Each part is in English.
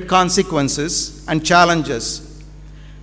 consequences and challenges,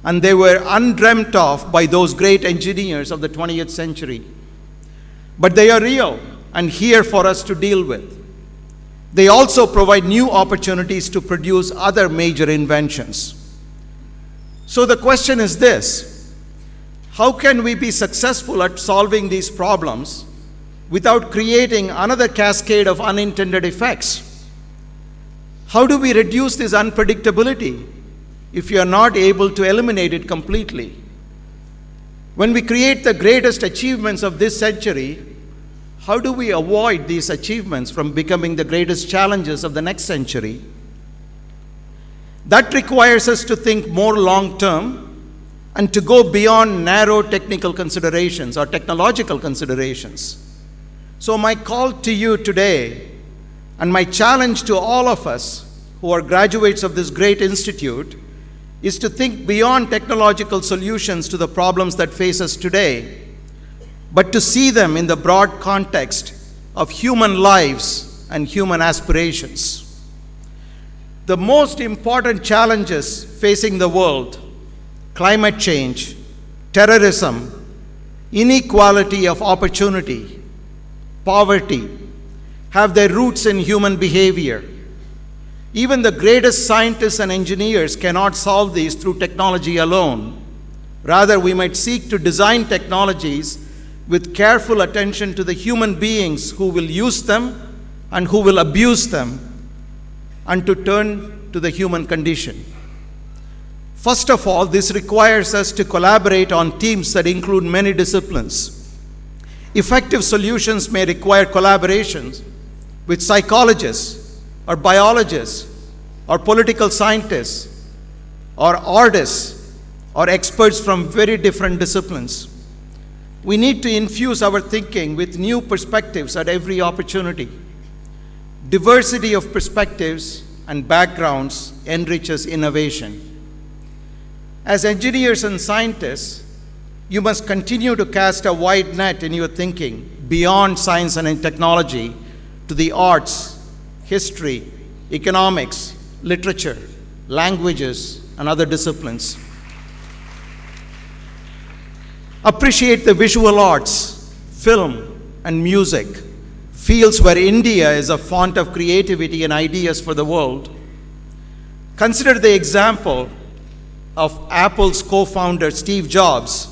and they were undreamt of by those great engineers of the 20th century. But they are real and here for us to deal with. They also provide new opportunities to produce other major inventions. So the question is this: how can we be successful at solving these problems without creating another cascade of unintended effects? How do we reduce this unpredictability if we are not able to eliminate it completely? When we create the greatest achievements of this century, how do we avoid these achievements from becoming the greatest challenges of the next century? That requires us to think more long-term and to go beyond narrow technical considerations or technological considerations. So my call to you today, and my challenge to all of us who are graduates of this great institute, is to think beyond technological solutions to the problems that face us today, but to see them in the broad context of human lives and human aspirations. The most important challenges facing the world, climate change, terrorism, inequality of opportunity, poverty, have their roots in human behavior. Even the greatest scientists and engineers cannot solve these through technology alone. Rather, we might seek to design technologies with careful attention to the human beings who will use them and who will abuse them, and to turn to the human condition. First of all, this requires us to collaborate on teams that include many disciplines. Effective solutions may require collaborations with psychologists or biologists or political scientists or artists or experts from very different disciplines. We need to infuse our thinking with new perspectives at every opportunity. Diversity of perspectives and backgrounds enriches innovation. As engineers and scientists, you must continue to cast a wide net in your thinking beyond science and technology to the arts, history, economics, literature, languages, and other disciplines. Appreciate the visual arts, film, and music, fields where India is a font of creativity and ideas for the world. Consider the example of Apple's co-founder Steve Jobs,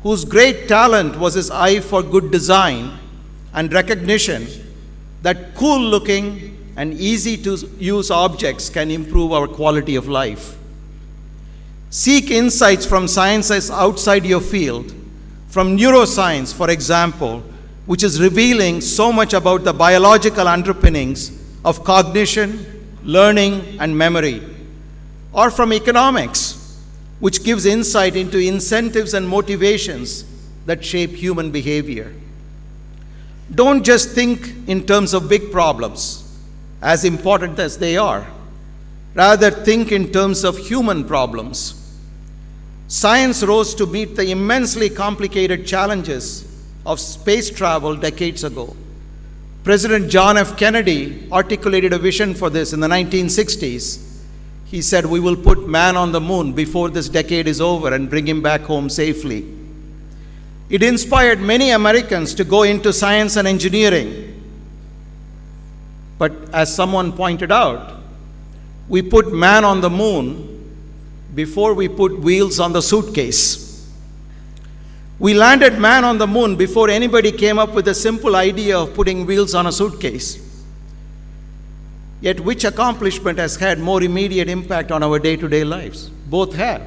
whose great talent was his eye for good design and recognition that cool-looking and easy-to-use objects can improve our quality of life. Seek insights from sciences outside your field, from neuroscience, for example, which is revealing so much about the biological underpinnings of cognition, learning, and memory, or from economics, which gives insight into incentives and motivations that shape human behavior. Don't just think in terms of big problems, as important as they are. Rather, think in terms of human problems. Science rose to meet the immensely complicated challenges of space travel decades ago. President John F. Kennedy articulated a vision for this in the 1960s. He said, "We will put man on the moon before this decade is over and bring him back home safely." It inspired many Americans to go into science and engineering. But as someone pointed out, we put man on the moon before we put wheels on the suitcase. We landed man on the moon before anybody came up with the simple idea of putting wheels on a suitcase. Yet which accomplishment has had more immediate impact on our day-to-day lives? Both have.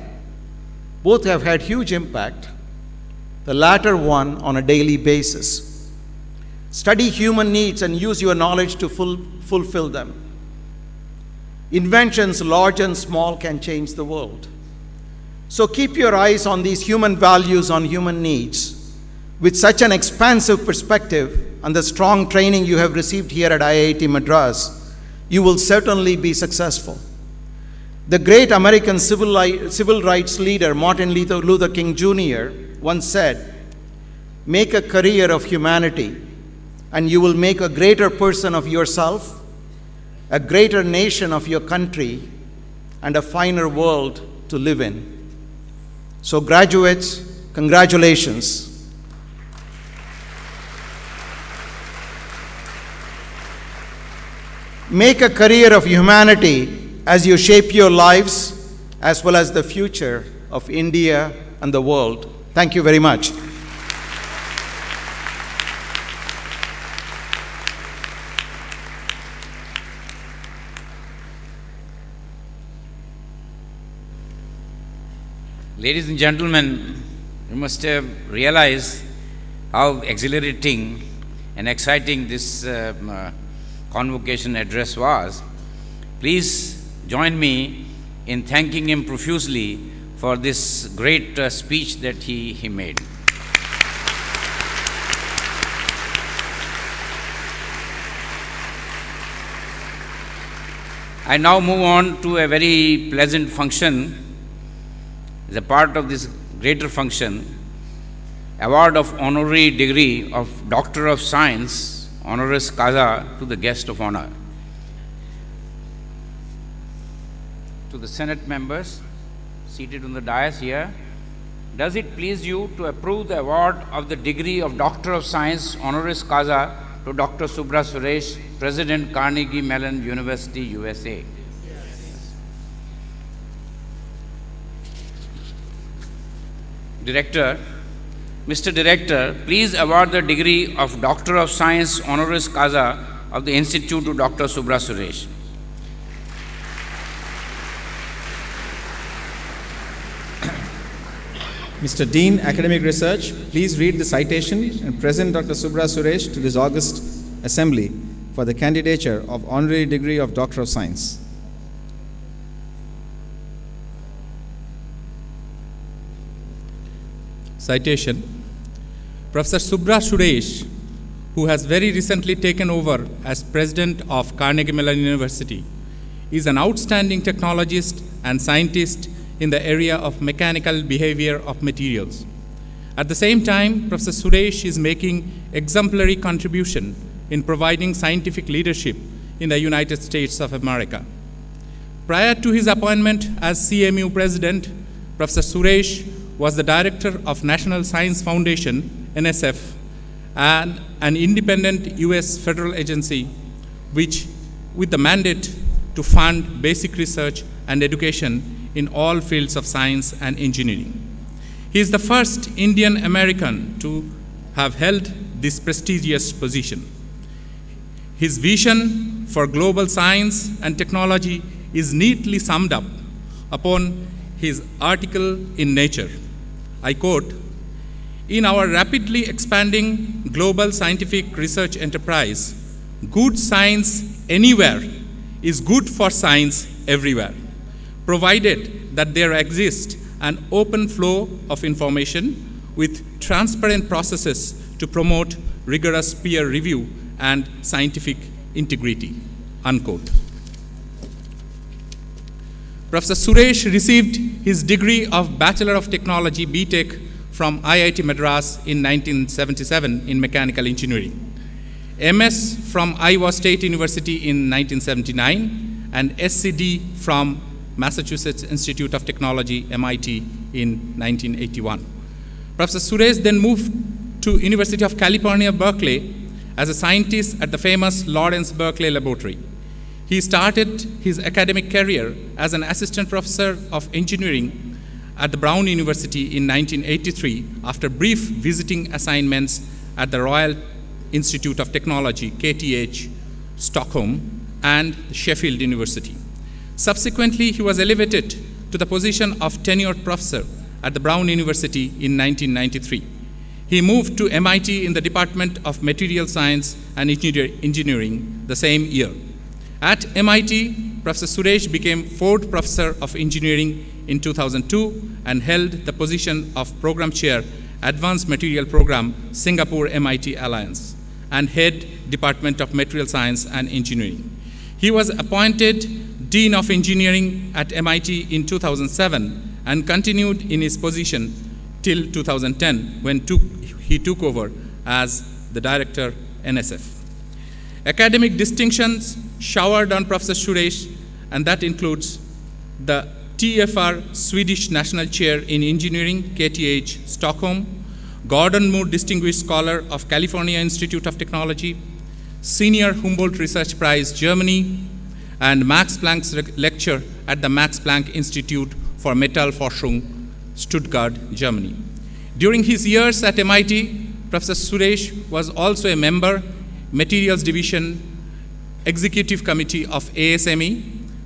Both have had huge impact. The latter one on a daily basis. Study human needs and use your knowledge to fulfill them. Inventions, large and small, can change the world. So keep your eyes on these human values, on human needs. With such an expansive perspective and the strong training you have received here at IIT Madras, you will certainly be successful. The great American civil rights leader Martin Luther King Jr. once said, "Make a career of humanity, and you will make a greater person of yourself, a greater nation of your country, and a finer world to live in. So graduates, congratulations. Make a career of humanity as you shape your lives as well as the future of India and the world. Thank you very much. Ladies and gentlemen, you must have realized how exhilarating and exciting this convocation address was. Please join me in thanking him profusely for this great speech that he made. I now move on to a very pleasant function. As a part of this greater function, award of honorary degree of Doctor of Science, honoris causa, to the guest of honor. To the Senate members seated on the dais here, does it please you to approve the award of the degree of Doctor of Science, honoris causa, to Dr. Subra Suresh, President, Carnegie Mellon University, USA? Director, Mr. Director, please award the degree of Doctor of Science honoris causa of the Institute to Dr. Subra Suresh. Mr. Dean, Academic Research, please read the citation and present Dr. Subra Suresh to this august assembly for the candidature of honorary degree of Doctor of Science. Citation. Professor Subra Suresh, who has very recently taken over as president of Carnegie Mellon University, is an outstanding technologist and scientist in the area of mechanical behavior of materials. At the same time, Professor Suresh is making exemplary contribution in providing scientific leadership in the United States of America. Prior to his appointment as CMU president, Professor Suresh was the director of National Science Foundation, NSF, and an independent US federal agency with the mandate to fund basic research and education in all fields of science and engineering. He is the first Indian American to have held this prestigious position. His vision for global science and technology is neatly summed up upon his article in Nature. I quote, "In our rapidly expanding global scientific research enterprise, good science anywhere is good for science everywhere, provided that there exists an open flow of information with transparent processes to promote rigorous peer review and scientific integrity," unquote. Professor Suresh received his degree of Bachelor of Technology, BTech, from IIT Madras in 1977 in Mechanical Engineering, MS from Iowa State University in 1979, and SCD from Massachusetts Institute of Technology, MIT, in 1981. Professor Suresh then moved to University of California, Berkeley, as a scientist at the famous Lawrence Berkeley Laboratory. He started his academic career as an assistant professor of engineering at the Brown University in 1983 after brief visiting assignments at the Royal Institute of Technology, KTH, Stockholm, and Sheffield University. Subsequently, he was elevated to the position of tenured professor at the Brown University in 1993. He moved to MIT in the Department of Material Science and Engineering the same year. At MIT, Professor Suresh became Ford Professor of Engineering in 2002 and held the position of Program Chair, Advanced Material Program, Singapore MIT Alliance, and Head, Department of Material Science and Engineering. He was appointed Dean of Engineering at MIT in 2007 and continued in his position till 2010 when he took over as the Director, NSF. Academic distinctions showered on Professor Suresh, and that includes the TFR Swedish National Chair in Engineering, KTH, Stockholm, Gordon Moore Distinguished Scholar of California Institute of Technology, Senior Humboldt Research Prize, Germany, and Max Planck's lecture at the Max Planck Institute for Metallforschung, Stuttgart, Germany. During his years at MIT, Professor Suresh was also a member, Materials Division, Executive Committee of ASME,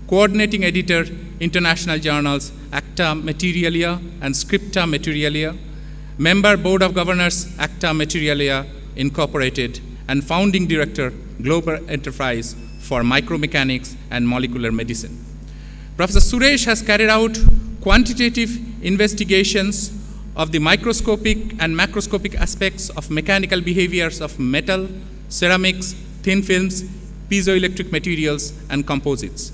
Coordinating Editor, International Journals, Acta Materialia and Scripta Materialia, Member, Board of Governors, Acta Materialia Incorporated, and Founding Director, Global Enterprise for Micromechanics and Molecular Medicine. Professor Suresh has carried out quantitative investigations of the microscopic and macroscopic aspects of mechanical behaviors of metal, ceramics, thin films, piezoelectric materials, and composites.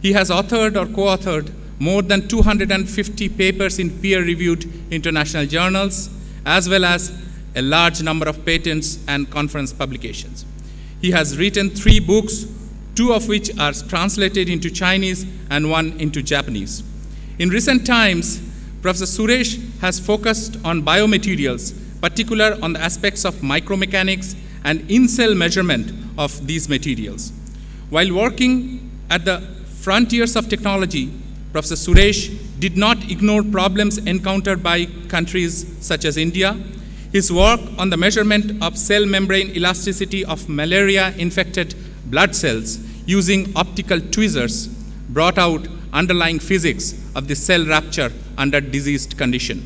He has authored or co-authored more than 250 papers in peer-reviewed international journals, as well as a large number of patents and conference publications. He has written 3 books, 2 of which are translated into Chinese and 1 into Japanese. In recent times, Professor Suresh has focused on biomaterials, particularly on the aspects of micromechanics and in-cell measurement of these materials. While working at the frontiers of technology, Professor Suresh did not ignore problems encountered by countries such as India. His work on the measurement of cell membrane elasticity of malaria-infected blood cells using optical tweezers brought out underlying physics of the cell rupture under diseased condition.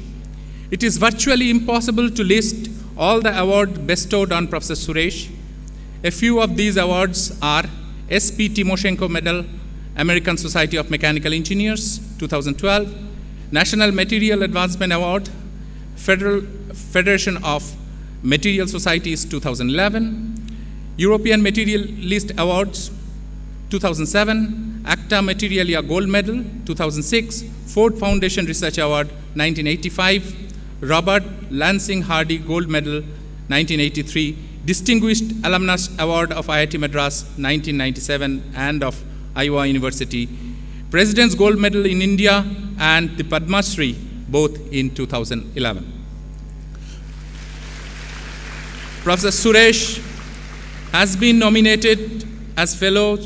It is virtually impossible to list all the awards bestowed on Professor Suresh. A few of these awards are S.P. Timoshenko Medal, American Society of Mechanical Engineers, 2012, National Material Advancement Award, Federation of Material Societies, 2011, European Materialist Awards, 2007, Acta Materialia Gold Medal, 2006, Ford Foundation Research Award, 1985, Robert Lansing Hardy Gold Medal, 1983, Distinguished Alumnus Award of IIT Madras, 1997, and of Iowa University, President's Gold Medal in India, and the Padma Shri, both in 2011. Professor Suresh has been nominated as fellow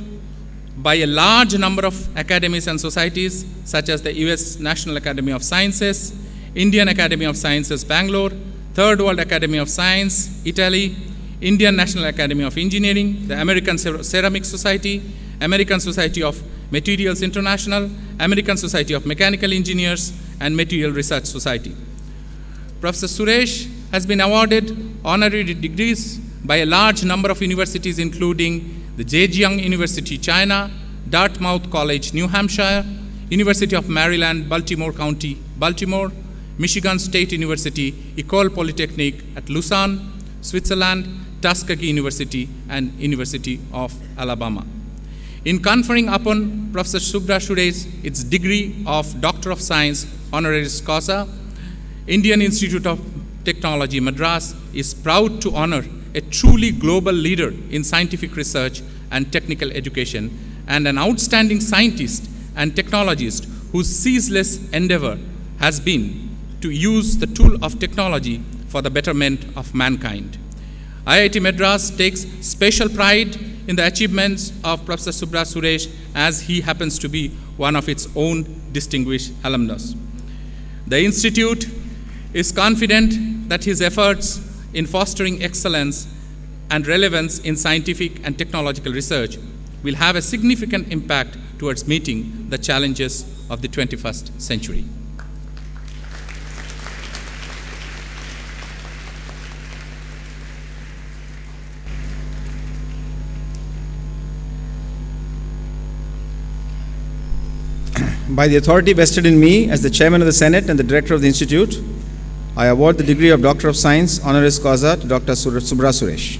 by a large number of academies and societies, such as the US National Academy of Sciences, Indian Academy of Sciences, Bangalore, Third World Academy of Science, Italy, Indian National Academy of Engineering, the American Ceramic Society, American Society of Materials International, American Society of Mechanical Engineers, and Material Research Society. Professor Suresh has been awarded honorary degrees by a large number of universities, including the Zhejiang University, China, Dartmouth College, New Hampshire, University of Maryland, Baltimore County, Baltimore, Michigan State University, École Polytechnique at Lausanne, Switzerland, Tuskegee University, and University of Alabama. In conferring upon Professor Subra Suresh its degree of Doctor of Science honoris causa, Indian Institute of Technology, Madras, is proud to honor a truly global leader in scientific research and technical education, and an outstanding scientist and technologist whose ceaseless endeavor has been to use the tool of technology for the betterment of mankind. IIT Madras takes special pride in the achievements of Professor Subra Suresh, as he happens to be one of its own distinguished alumnus. The Institute is confident that his efforts in fostering excellence and relevance in scientific and technological research will have a significant impact towards meeting the challenges of the 21st century. By the authority vested in me as the Chairman of the Senate and the Director of the Institute, I award the degree of Doctor of Science honoris causa to Dr. Subra Suresh.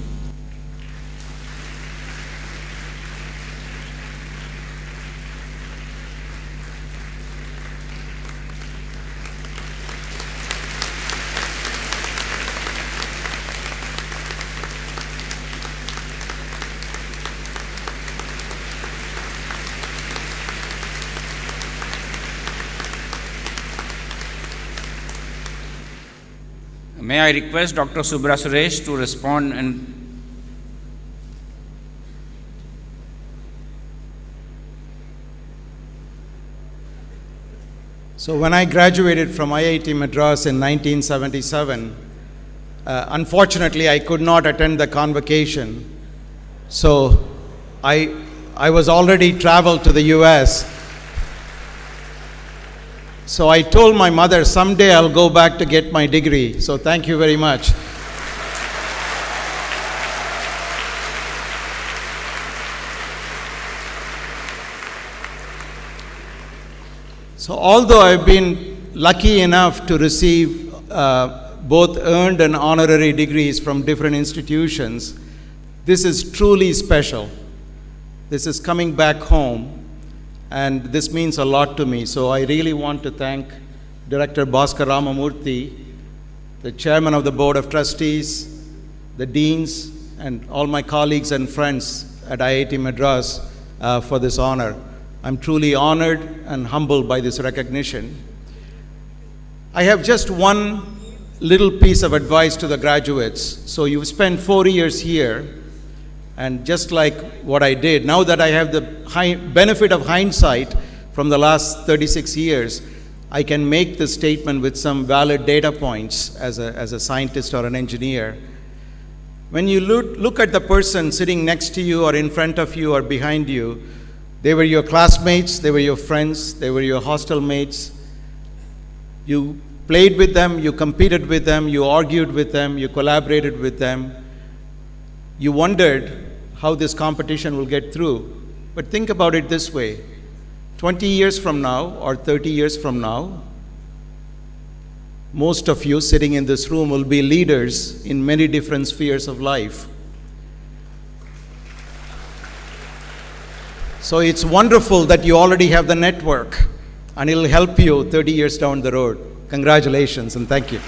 May I request Dr. Subra Suresh to respond and So when I graduated from IIT Madras in 1977, unfortunately I could not attend the convocation. So I was already traveled to the US. So I told my mother, someday I'll go back to get my degree. So thank you very much. So although I've been lucky enough to receive both earned and honorary degrees from different institutions, this is truly special. This is coming back home, and this means a lot to me. So I really want to thank Director Bhaskar Ramamurthy, the Chairman of the Board of Trustees, the Deans, and all my colleagues and friends at IIT Madras for this honor. I'm truly honored and humbled by this recognition. I have just one little piece of advice to the graduates. So you've spent 4 years here, and just like what I did, now that I have the benefit of hindsight from the last 36 years, I can make this statement with some valid data points as a scientist or an engineer. When you look at the person sitting next to you or in front of you or behind you, they were your classmates, they were your friends, they were your hostel mates. You played with them, you competed with them, you argued with them, you collaborated with them. You wondered how this competition will get through. But think about it this way. 20 years from now or 30 years from now, most of you sitting in this room will be leaders in many different spheres of life. So it's wonderful that you already have the network, and it'll help you 30 years down the road. Congratulations and thank you.